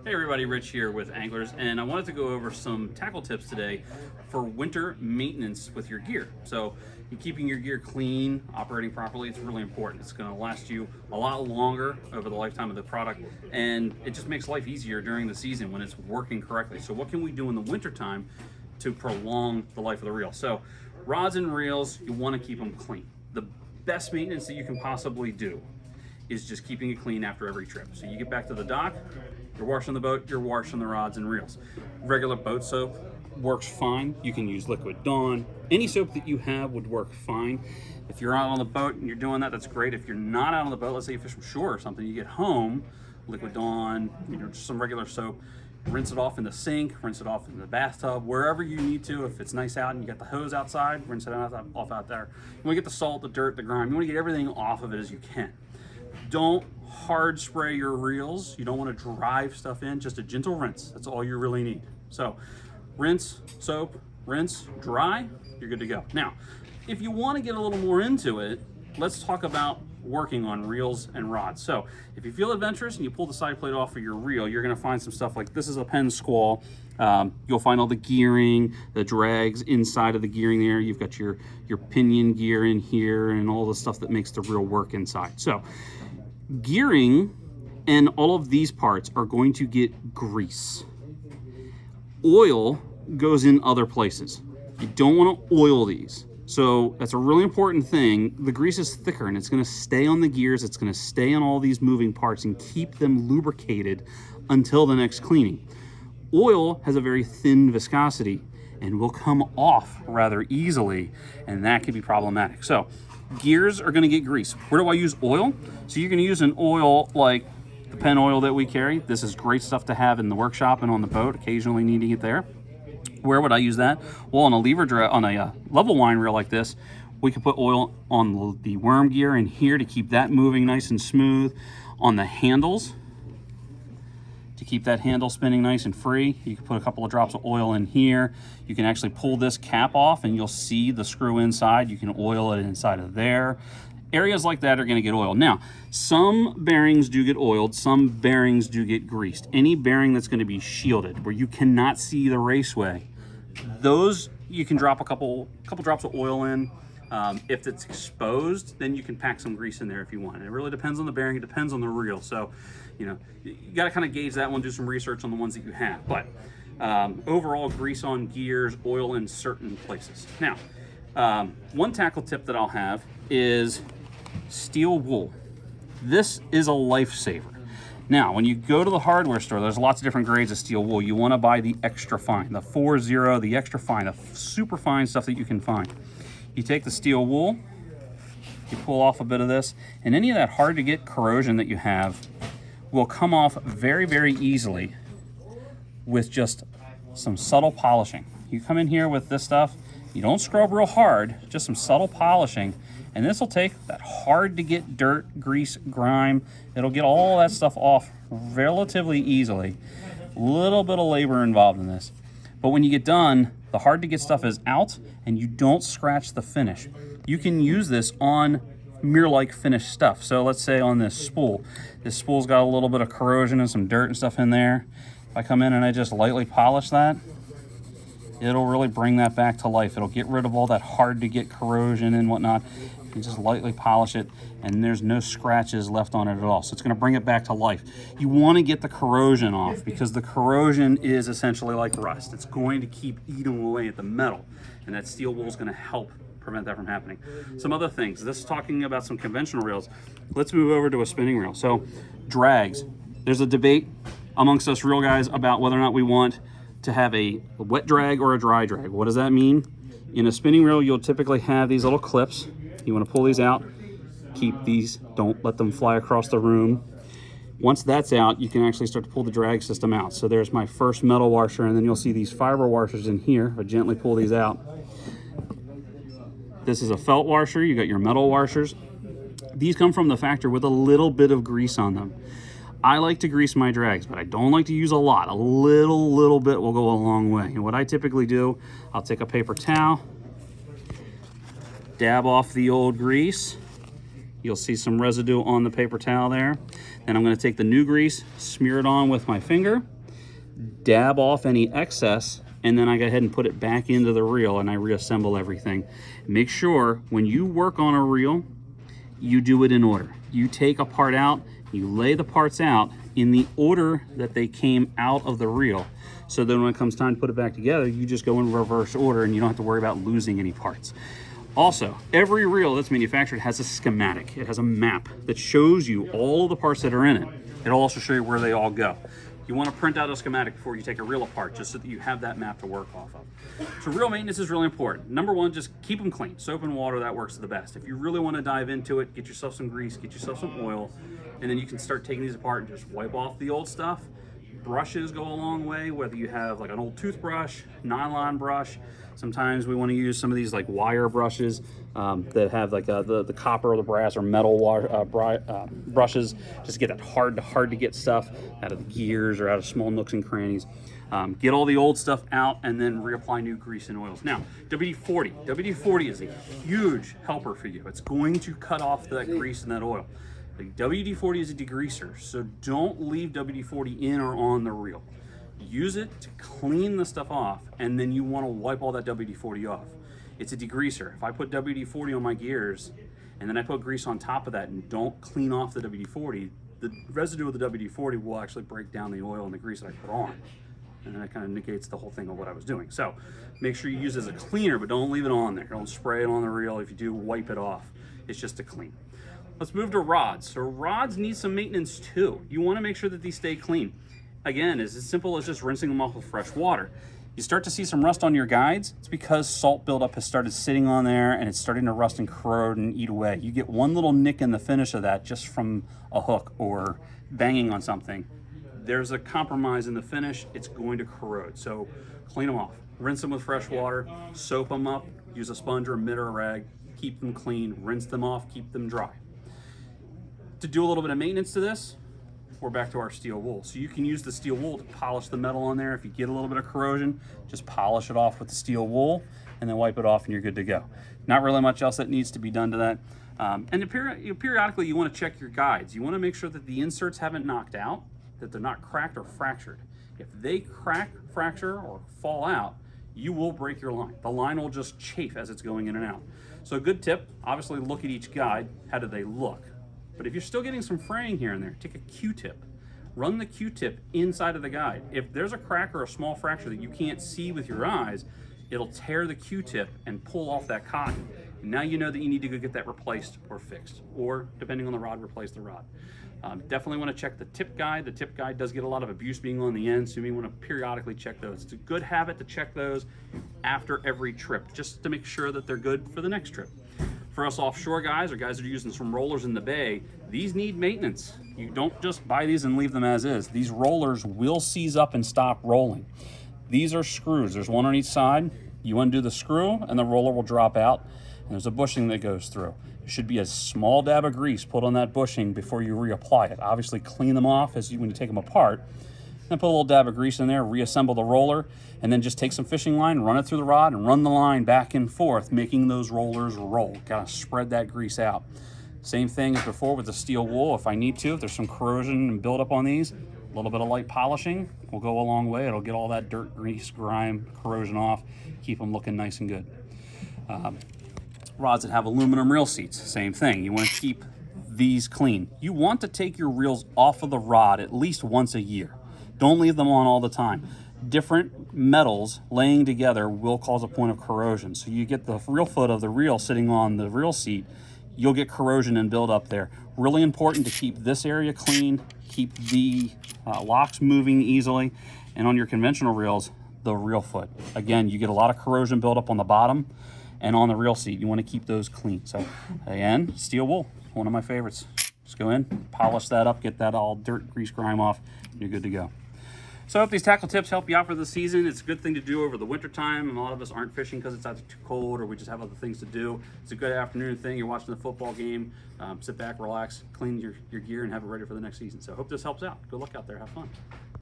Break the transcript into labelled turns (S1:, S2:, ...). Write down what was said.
S1: Hey everybody, Rich here with Anglers, and I wanted to go over some tackle tips today for winter maintenance with your gear. So you're keeping your gear clean, operating properly, it's really important. It's going to last you a lot longer over the lifetime of the product, and it just makes life easier during the season when it's working correctly. So what can we do in the winter time to prolong the life of the reel? So rods and reels, you want to keep them clean. The best maintenance that you can possibly do is just keeping it clean after every trip. So you get back to the dock, you're washing the boat, you're washing the rods and reels. Regular boat soap works fine. You can use Liquid Dawn. Any soap that you have would work fine. If you're out on the boat and you're doing that, that's great. If you're not out on the boat, let's say you fish from shore or something, you get home, Liquid Dawn, just some regular soap, rinse it off in the sink, rinse it off in the bathtub, wherever you need to. If it's nice out and you got the hose outside, rinse it off out there. You want to get the salt, the dirt, the grime. You want to get everything off of it as you can. Don't hard spray your reels. You don't want to drive stuff in, just a gentle rinse. That's all you really need. So rinse, soap, rinse, dry, you're good to go. Now, if you want to get a little more into it, let's talk about working on reels and rods. So if you feel adventurous and you pull the side plate off of your reel, you're going to find some stuff like this is a Penn Squall. You'll find all the gearing, the drags inside of the gearing there. You've got your pinion gear in here and all the stuff that makes the reel work inside. So gearing and all of these parts are going to get grease. Oil goes in other places. You don't want to oil these. So that's a really important thing. The grease is thicker and it's going to stay on the gears. It's going to stay on all these moving parts and keep them lubricated until the next cleaning. Oil has a very thin viscosity and will come off rather easily, and that can be problematic. So gears are going to get grease. Where do I use oil? So you're going to use an oil like the Penn oil that we carry. This is great stuff to have in the workshop and on the boat, occasionally needing it there. Where would I use that? Well, on a level line reel like this, we could put oil on the worm gear in here to keep that moving nice and smooth. On the handles, to keep that handle spinning nice and free, you can put a couple of drops of oil in here. You can actually pull this cap off and you'll see the screw inside. You can oil it inside of there. Areas like that are going to get oiled. Now, some bearings do get oiled, some bearings do get greased. Any bearing that's going to be shielded, where you cannot see the raceway, those you can drop a couple drops of oil in. If it's exposed, then you can pack some grease in there if you want. It really depends on the bearing, it depends on the reel. So, you got to kind of gauge that one, do some research on the ones that you have. But overall, grease on gears, oil in certain places. Now, one tackle tip that I'll have is steel wool. This is a lifesaver. Now, when you go to the hardware store, there's lots of different grades of steel wool. You want to buy the extra fine, the 4-0, the extra fine, the super fine stuff that you can find. You take the steel wool, you pull off a bit of this, and any of that hard to get corrosion that you have will come off very, very easily with just some subtle polishing. You come in here with this stuff, you don't scrub real hard, just some subtle polishing, and this will take that hard to get dirt, grease, grime. It'll get all that stuff off relatively easily. A little bit of labor involved in this. But when you get done, the hard to get stuff is out and you don't scratch the finish. You can use this on mirror-like finished stuff. So let's say on this spool. This spool's got a little bit of corrosion and some dirt and stuff in there. If I come in and I just lightly polish that, it'll really bring that back to life. It'll get rid of all that hard to get corrosion and whatnot. You just lightly polish it and there's no scratches left on it at all. So it's going to bring it back to life. You want to get the corrosion off because the corrosion is essentially like rust. It's going to keep eating away at the metal, and that steel wool is going to help prevent that from happening. Some other things, this is talking about some conventional reels. Let's move over to a spinning reel. So drags. There's a debate amongst us reel guys about whether or not we want to have a wet drag or a dry drag. What does that mean? In a spinning reel, you'll typically have these little clips. You want to pull these out, keep these, don't let them fly across the room. Once that's out, you can actually start to pull the drag system out. So there's my first metal washer, and then you'll see these fiber washers in here. If I gently pull these out. This is a felt washer, you got your metal washers. These come from the factory with a little bit of grease on them. I like to grease my drags, but I don't like to use a lot. A little bit will go a long way. And what I typically do, I'll take a paper towel, dab off the old grease. You'll see some residue on the paper towel there. Then I'm going to take the new grease, smear it on with my finger, dab off any excess, and then I go ahead and put it back into the reel and I reassemble everything. Make sure when you work on a reel, you do it in order. You take a part out, you lay the parts out in the order that they came out of the reel. So then when it comes time to put it back together, you just go in reverse order and you don't have to worry about losing any parts. Also, every reel that's manufactured has a schematic. It has a map that shows you all the parts that are in it. It'll also show you where they all go. You want to print out a schematic before you take a reel apart, just so that you have that map to work off of. So reel maintenance is really important. Number one, just keep them clean. Soap and water, that works the best. If you really want to dive into it, get yourself some grease, get yourself some oil, and then you can start taking these apart and just wipe off the old stuff. Brushes go a long way, whether you have like an old toothbrush, nylon brush. Sometimes we want to use some of these like wire brushes that have like the copper or the brass or metal brushes, just to get that hard to get stuff out of the gears or out of small nooks and crannies. Get all the old stuff out and then reapply new grease and oils. Now, WD-40. WD-40 is a huge helper for you. It's going to cut off that grease and that oil. The WD-40 is a degreaser, so don't leave WD-40 in or on the reel. Use it to clean the stuff off, and then you want to wipe all that WD-40 off. It's a degreaser. If I put WD-40 on my gears, and then I put grease on top of that and don't clean off the WD-40, the residue of the WD-40 will actually break down the oil and the grease that I put on. And then it kind of negates the whole thing of what I was doing. So make sure you use it as a cleaner, but don't leave it on there. Don't spray it on the reel. If you do, wipe it off. It's just to clean. Let's move to rods. So rods need some maintenance too. You want to make sure that these stay clean. Again, it's as simple as just rinsing them off with fresh water. You start to see some rust on your guides, it's because salt buildup has started sitting on there and it's starting to rust and corrode and eat away. You get one little nick in the finish of that just from a hook or banging on something. There's a compromise in the finish, it's going to corrode. So clean them off. Rinse them with fresh water, soap them up, use a sponge or a mitt or a rag, keep them clean, rinse them off, keep them dry. To do a little bit of maintenance to this, we're back to our steel wool. So you can use the steel wool to polish the metal on there. If you get a little bit of corrosion, just polish it off with the steel wool and then wipe it off and you're good to go. Not really much else that needs to be done to that. And periodically you want to check your guides. You want to make sure that the inserts haven't knocked out, that they're not cracked or fractured. If they crack, fracture, or fall out, you will break your line. The line will just chafe as it's going in and out. So a good tip, obviously look at each guide. How do they look? But if you're still getting some fraying here and there, take a Q-tip. Run the Q-tip inside of the guide. If there's a crack or a small fracture that you can't see with your eyes, it'll tear the Q-tip and pull off that cotton. And now you know that you need to go get that replaced or fixed, or depending on the rod, replace the rod. Definitely want to check the tip guide. The tip guide does get a lot of abuse being on the end, so you may want to periodically check those. It's a good habit to check those after every trip, just to make sure that they're good for the next trip. For us offshore guys or guys that are using some rollers in the bay, these need maintenance. You don't just buy these and leave them as is. These rollers will seize up and stop rolling. These are screws. There's one on each side. You undo the screw and the roller will drop out, and there's a bushing that goes through. There should be a small dab of grease put on that bushing before you reapply it. Obviously clean them off when you take them apart. Then put a little dab of grease in there, reassemble the roller, and then just take some fishing line, run it through the rod, and run the line back and forth, making those rollers roll. Gotta spread that grease out. Same thing as before with the steel wool. If I need to, if there's some corrosion and buildup on these, a little bit of light polishing will go a long way. It'll get all that dirt, grease, grime, corrosion off, keep them looking nice and good. Rods that have aluminum reel seats, same thing. You want to keep these clean. You want to take your reels off of the rod at least once a year. Don't leave them on all the time. Different metals laying together will cause a point of corrosion. So you get the reel foot of the reel sitting on the reel seat, you'll get corrosion and build up there. Really important to keep this area clean, keep the locks moving easily, and on your conventional reels, the reel foot. Again, you get a lot of corrosion buildup on the bottom and on the reel seat. You want to keep those clean. So again, steel wool, one of my favorites. Just go in, polish that up, get that all dirt, grease, grime off, and you're good to go. So I hope these tackle tips help you out for the season. It's a good thing to do over the winter time, and a lot of us aren't fishing because it's either too cold or we just have other things to do. It's a good afternoon thing. You're watching the football game, sit back, relax, clean your gear, and have it ready for the next season. So I hope this helps out. Good luck out there. Have fun.